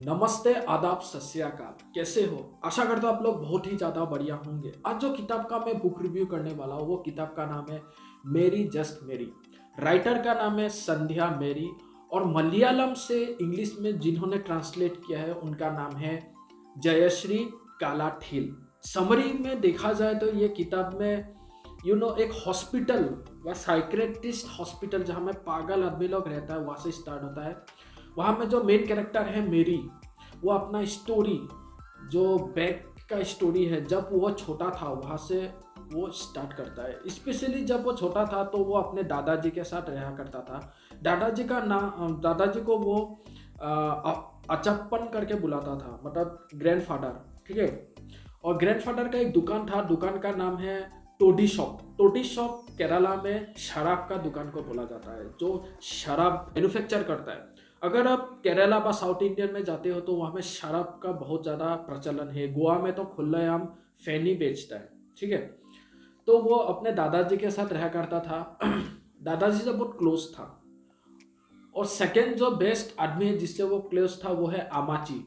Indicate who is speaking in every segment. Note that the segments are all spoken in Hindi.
Speaker 1: नमस्ते, आदाब, सत श्री अकाल। कैसे हो? आशा करता हूँ आप लोग बहुत ही ज़्यादा बढ़िया होंगे। आज जो किताब का मैं बुक रिव्यू करने वाला हूँ वो किताब का नाम है मेरी जस्ट मेरी। राइटर का नाम है संध्या मेरी और मलयालम से इंग्लिश में जिन्होंने ट्रांसलेट किया है उनका नाम है जयश्री कालाठील। समरी में देखा जाए तो ये किताब में एक हॉस्पिटल व साइक्रेटिस्ट हॉस्पिटल जहाँ में पागल आदमी लोग रहता है वहाँ से स्टार्ट होता है। वहाँ में जो मेन कैरेक्टर है मेरी, वो अपना स्टोरी जो बैक का स्टोरी है जब वो छोटा था वहाँ से वो स्टार्ट करता है। स्पेशली जब वो छोटा था तो वो अपने दादाजी के साथ रहा करता था। दादाजी का नाम, दादाजी को वो अचप्पन करके बुलाता था, मतलब ग्रैंडफादर। ठीक है। और ग्रैंडफादर का एक दुकान था, दुकान का नाम है टोडी शॉप। टोडी शॉप केरला में शराब का दुकान को बोला जाता है, जो शराब मैन्युफैक्चर करता है। अगर आप केरला व साउथ इंडियन में जाते हो तो वहाँ में शराब का बहुत ज़्यादा प्रचलन है। गोवा में तो खुलेआम फैनी बेचता है। ठीक है। तो वो अपने दादाजी के साथ रहा करता था। दादाजी से बहुत क्लोज था। और सेकंड जो बेस्ट आदमी है जिससे वो क्लोज था वो है आमाची,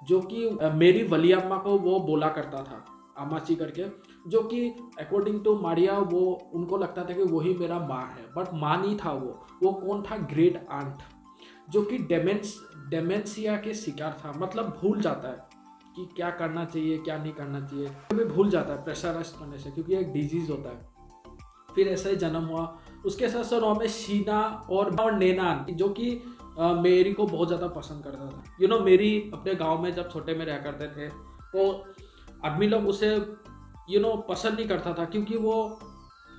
Speaker 1: जो कि मेरी वलियम्मा को वो बोला करता था, आमाची करके। जो कि अकॉर्डिंग टू मारिया वो उनको लगता था कि वही मेरा माँ है, बट माँ नहीं था। वो कौन था? ग्रेट आंट, जो कि डेमेंशिया के शिकार था। मतलब भूल जाता है कि क्या करना चाहिए क्या नहीं करना चाहिए, कभी भूल जाता है प्रेशराइज करने से, क्योंकि एक डिजीज होता है। फिर ऐसा ही जन्म हुआ। उसके साथ साथ वहाँ में शीना और नैना, जो कि मेरी को बहुत ज़्यादा पसंद करता था। मेरी अपने गांव में जब छोटे में रह करते थे तो आदमी लोग उसे पसंद नहीं करता था, क्योंकि वो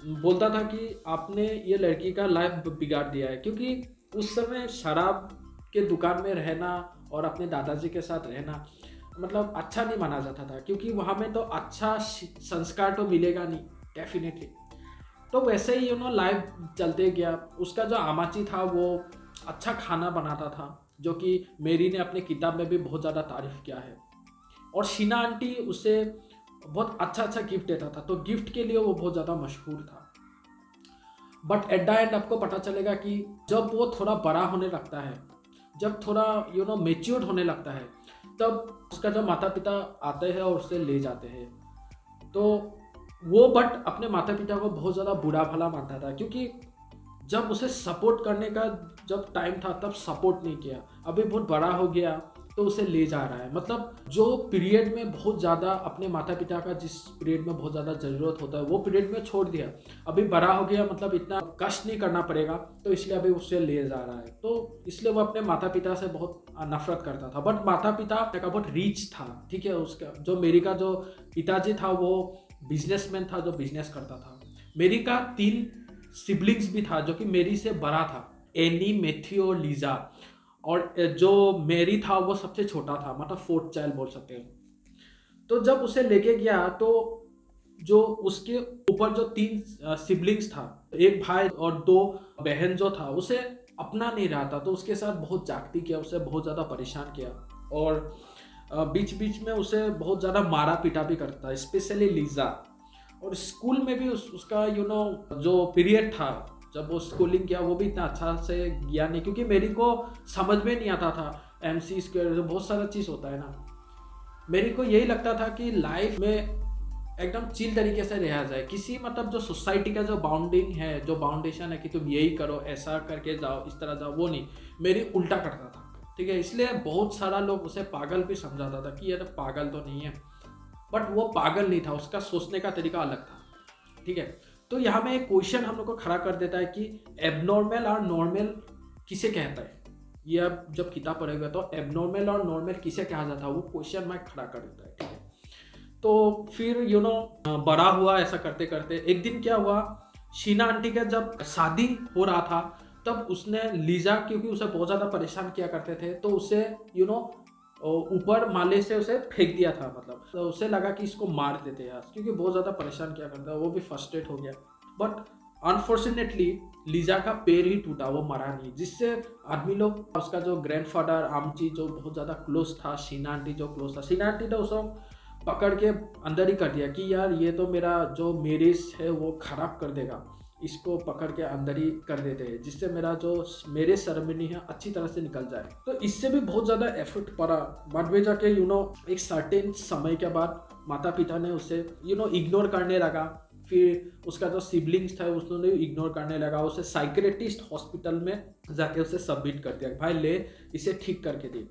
Speaker 1: बोलता था कि आपने ये लड़की का लाइफ बिगाड़ दिया है। क्योंकि उस समय शराब के दुकान में रहना और अपने दादाजी के साथ रहना मतलब अच्छा नहीं माना जाता था, क्योंकि वहाँ में तो अच्छा संस्कार तो मिलेगा नहीं डेफिनेटली। तो वैसे ही लाइफ चलते गया। उसका जो आमाची था वो अच्छा खाना बनाता था, जो कि मेरी ने अपने किताब में भी बहुत ज़्यादा तारीफ किया है। और शीना आंटी उसे बहुत अच्छा अच्छा गिफ्ट देता था, तो गिफ्ट के लिए वो बहुत ज़्यादा मशहूर था। बट एट द एंड आपको पता चलेगा कि जब वो थोड़ा बड़ा होने लगता है, जब थोड़ा मेच्योर्ड होने लगता है, तब उसका जो माता पिता आते हैं और उसे ले जाते हैं। तो वो बट अपने माता पिता को बहुत ज़्यादा बुरा भला मानता था, क्योंकि जब उसे सपोर्ट करने का जब टाइम था तब सपोर्ट नहीं किया। अभी बहुत बड़ा हो गया तो उसे ले जा रहा है। मतलब जो पीरियड में बहुत ज़्यादा अपने माता पिता का, जिस पीरियड में बहुत ज़्यादा ज़रूरत होता है वो पीरियड में छोड़ दिया। अभी बड़ा हो गया, मतलब इतना कष्ट नहीं करना पड़ेगा, तो इसलिए अभी उसे ले जा रहा है। तो इसलिए वो अपने माता पिता से बहुत नफरत करता था। बट माता पिता का बहुत रीच था। ठीक है। उसका जो मेरी का जो पिताजी था वो बिजनेसमैन था, जो बिजनेस करता था। मेरी का 3 सिबलिंग्स भी था, जो कि मेरी से बड़ा था, एनी, मैथ्यू और लीजा। और जो मेरी था वो सबसे छोटा था, मतलब फोर्थ चाइल्ड बोल सकते हैं। तो जब उसे लेके गया तो जो उसके ऊपर जो 3 सिबलिंग्स था, एक भाई और 2 बहन जो था, उसे अपना नहीं रहा था। तो उसके साथ बहुत जागती किया, उसे बहुत ज़्यादा परेशान किया। और बीच बीच में उसे बहुत ज़्यादा मारा पीटा भी करता, स्पेशली लीजा। और स्कूल में भी उसका जो पीरियड था जब वो स्कूलिंग किया वो भी इतना अच्छा से गया नहीं, क्योंकि मेरी को समझ में नहीं आता था MC² बहुत सारा चीज़ होता है ना। मेरी को यही लगता था कि लाइफ में एकदम चिल तरीके से रहा जाए, किसी मतलब जो सोसाइटी का जो बाउंडिंग है, जो बाउंडेशन है कि तुम यही करो, ऐसा करके जाओ, इस तरह जाओ, वो नहीं। मेरी उल्टा करता था। ठीक है। इसलिए बहुत सारा लोग उसे पागल भी समझाता था कि ये तो पागल तो नहीं है, बट वो पागल नहीं था, उसका सोचने का तरीका अलग था। ठीक है। तो यहाँ में एक क्वेश्चन हम लोग को खड़ा कर देता है कि एबनॉर्मल और नॉर्मल किसे कहता है। ये अब जब किताब पढ़ेगा तो एबनॉर्मल और नॉर्मल किसे कहा जाता है, वो क्वेश्चन मार्क खड़ा कर देता है। ठीक है। तो फिर बड़ा हुआ, ऐसा करते करते एक दिन क्या हुआ, शीना आंटी का जब शादी हो रहा था तब उसने लीजा, क्योंकि उसे बहुत ज़्यादा परेशान किया करते थे, तो उसे ऊपर माले से उसे फेंक दिया था। मतलब तो उसे लगा कि इसको मार देते यार, क्योंकि बहुत ज़्यादा परेशान किया करता है। वो भी फ्रस्ट्रेट हो गया। बट अनफॉर्चुनेटली लीजा का पैर ही टूटा, वो मरा नहीं, जिससे आदमी लोग, उसका जो ग्रैंडफादर आमची जो बहुत ज़्यादा क्लोज था, शीना आंटी जो क्लोज था, शीना आंटी ने उसको पकड़ के अंदर ही कर दिया कि यार ये तो मेरा जो मैरिज है वो खराब कर देगा। इसको पकड़ के अंदर ही कर देते हैं, जिससे मेरे सेरेमनी है अच्छी तरह से निकल जाए। तो इससे भी बहुत ज़्यादा एफर्ट पड़ा। बाद में जाके एक सर्टेन समय के बाद माता पिता ने उसे इग्नोर करने लगा। फिर उसका जो सिबलिंग्स था उसने इग्नोर करने लगा। उसे साइकेट्रिस्ट हॉस्पिटल में जाके उसे सबमिट कर दिया, भाई ले इसे ठीक करके दे।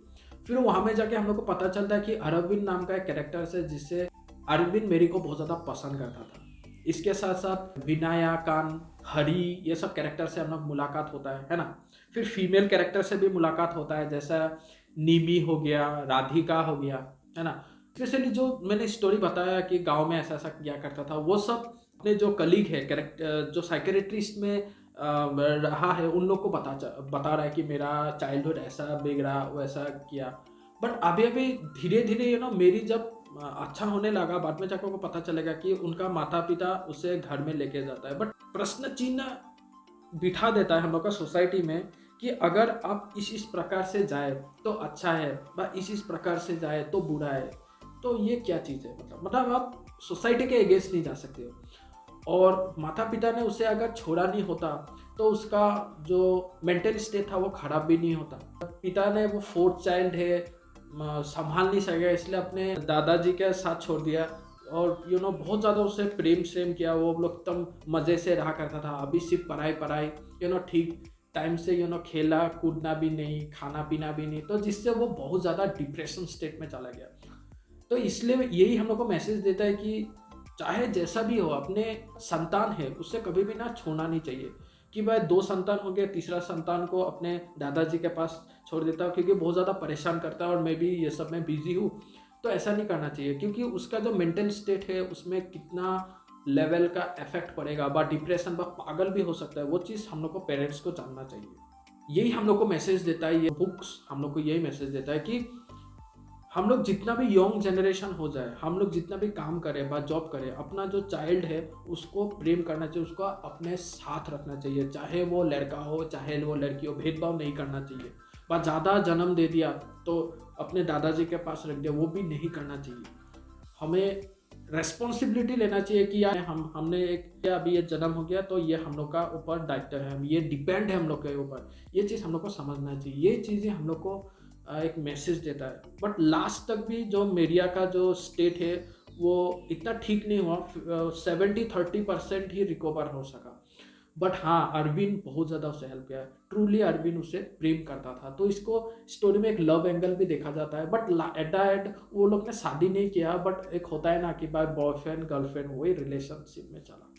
Speaker 1: फिर वहाँ में जाके हम लोग को पता चलता है कि अरविंद नाम का एक कैरेक्टर है, जिससे अरविंद मेरी को बहुत ज़्यादा पसंद करता था। इसके साथ साथ विनाया, कान, हरी, ये सब कैरेक्टर से हम लोग मुलाकात होता है ना। फिर फीमेल कैरेक्टर से भी मुलाकात होता है, जैसा निमी हो गया, राधिका हो गया, है ना। स्पेशली जो मैंने स्टोरी बताया कि गांव में ऐसा ऐसा किया करता था, वो सब अपने जो कलीग है कैरेक्टर जो साइकेट्रिस्ट में रहा है उन लोग को बता रहा है कि मेरा चाइल्डहुड ऐसा बिगड़ा वैसा किया। बट अभी अभी धीरे धीरे मेरी जब अच्छा होने लगा, बाद में जाकर को पता चलेगा कि उनका माता पिता उसे घर में लेके जाता है। बट प्रश्न चिन्ह बिठा देता है हम लोग का सोसाइटी में कि अगर आप इस प्रकार से जाए तो अच्छा है, व इस प्रकार से जाए तो बुरा है। तो ये क्या चीज़ है? मतलब आप सोसाइटी के अगेंस्ट नहीं जा सकते हो। और माता पिता ने उसे अगर छोड़ा नहीं होता तो उसका जो मेंटल स्टेट था वो खराब भी नहीं होता। पिता ने वो फोर्थ चाइल्ड है, संभाल नहीं सकेगा, इसलिए अपने दादाजी के साथ छोड़ दिया। और बहुत ज़्यादा उससे प्रेम सेम किया। वो लोग एकदम मज़े से रहा करता था। अभी सिर्फ पढ़ाई पढ़ाई, ठीक टाइम से खेला कूदना भी नहीं, खाना पीना भी नहीं, तो जिससे वो बहुत ज़्यादा डिप्रेशन स्टेट में चला गया। तो इसलिए यही हम लोग को मैसेज देता है कि चाहे जैसा भी हो, अपने संतान है उससे कभी भी ना छोड़ना नहीं चाहिए। कि भाई 2 संतान हो गए, तीसरा संतान को अपने दादाजी के पास छोड़ देता हूँ क्योंकि बहुत ज़्यादा परेशान करता है और मैं भी ये सब में बिजी हूँ। तो ऐसा नहीं करना चाहिए, क्योंकि उसका जो मेंटल स्टेट है उसमें कितना लेवल का इफेक्ट पड़ेगा, बा डिप्रेशन बा पागल भी हो सकता है। वो चीज़ हम लोग को पेरेंट्स को जानना चाहिए। यही हम लोग को मैसेज देता है ये बुक्स, हम लोग को यही मैसेज देता है कि हम लोग जितना भी यंग जनरेशन हो जाए, हम लोग जितना भी काम करें बा जॉब करें, अपना जो चाइल्ड है उसको प्रेम करना चाहिए, उसको अपने साथ रखना चाहिए। चाहे वो लड़का हो चाहे वो लड़की हो, भेदभाव नहीं करना चाहिए। बा ज़्यादा जन्म दे दिया तो अपने दादाजी के पास रख दिया, वो भी नहीं करना चाहिए। हमें रेस्पॉन्सिबिलिटी लेना चाहिए कि यार हमने एक अभी ये जन्म हो गया तो ये हम लोग का ऊपर दायित्व है, ये डिपेंड है हम लोग के ऊपर। ये चीज़ हम लोग को समझना चाहिए। ये चीज़ें हम लोग को एक मैसेज देता है। बट लास्ट तक भी जो मीडिया का जो स्टेट है वो इतना ठीक नहीं हुआ। 70-30% ही रिकवर हो सका। बट हाँ, अरविंद बहुत ज़्यादा उसे हेल्प किया। ट्रूली अरविंद उसे प्रेम करता था। तो इसको स्टोरी में एक लव एंगल भी देखा जाता है। बट एट द एंड वो लोग ने शादी नहीं किया, बट एक होता है ना कि भाई बॉयफ्रेंड गर्लफ्रेंड वही रिलेशनशिप में चला।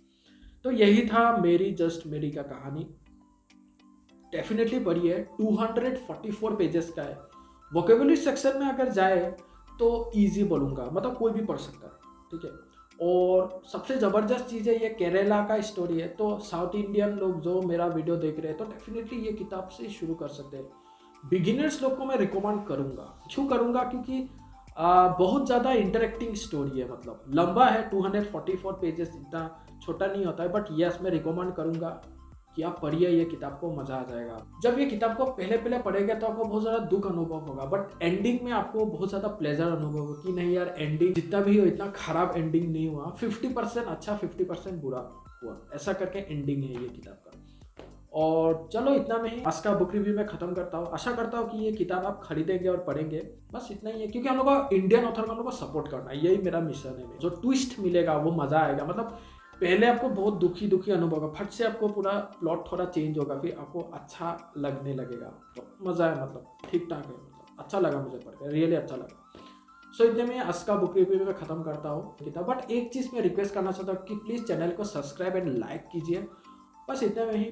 Speaker 1: तो यही था मेरी जस्ट मेरी का कहानी। डेफिनेटली पढ़ी है, 244 पेजेस का है। वोकेबुलरी सेक्शन में अगर जाए तो इजी बोलूँगा, मतलब कोई भी पढ़ सकता है, ठीक है। और सबसे ज़बरदस्त चीज़ है ये केरला का स्टोरी है। तो साउथ इंडियन लोग जो मेरा वीडियो देख रहे हैं तो डेफिनेटली ये किताब से शुरू कर सकते हैं। बिगिनर्स लोग को मैं रिकमेंड करूँगा, क्यों करूँगा? क्योंकि बहुत ज़्यादा इंटरेक्टिंग स्टोरी है। मतलब लंबा है, 244 पेजेस, इतना छोटा नहीं होता है। बट यस, मैं रिकमेंड करूँगा कि आप पढ़िए ये किताब को, मज़ा आ जाएगा। जब ये किताब को पहले पढ़ेंगे तो आपको बहुत ज़्यादा दुख अनुभव होगा, बट एंडिंग में आपको बहुत ज़्यादा प्लेजर अनुभव होगा कि नहीं यार, एंडिंग जितना भी हो इतना खराब एंडिंग नहीं हुआ। 50% अच्छा 50% बुरा हुआ, ऐसा करके एंडिंग है ये किताब का। और चलो इतना में ही आज का बुक रिव्यू में ख़त्म करता हूँ। आशा करता हूँ कि ये किताब आप खरीदेंगे और पढ़ेंगे। बस इतना ही है, क्योंकि हम लोग को इंडियन ऑथर को हम लोग को सपोर्ट करना है, यही मेरा मिशन है। जो ट्विस्ट मिलेगा वो मज़ा आएगा। मतलब पहले आपको बहुत दुखी अनुभव होगा, फट से आपको पूरा प्लॉट थोड़ा चेंज होगा, फिर आपको अच्छा लगने लगेगा। तो मज़ा है, मतलब ठीक ठाक है, मतलब अच्छा लगा मुझे पढ़ के, रियली अच्छा लगा। सो इतने में आज का बुक रिव्यू में ख़त्म करता हूँ किताब। बट एक चीज़ मैं रिक्वेस्ट करना चाहता हूँ कि प्लीज़ चैनल को सब्सक्राइब एंड लाइक कीजिए। बस इतने में ही।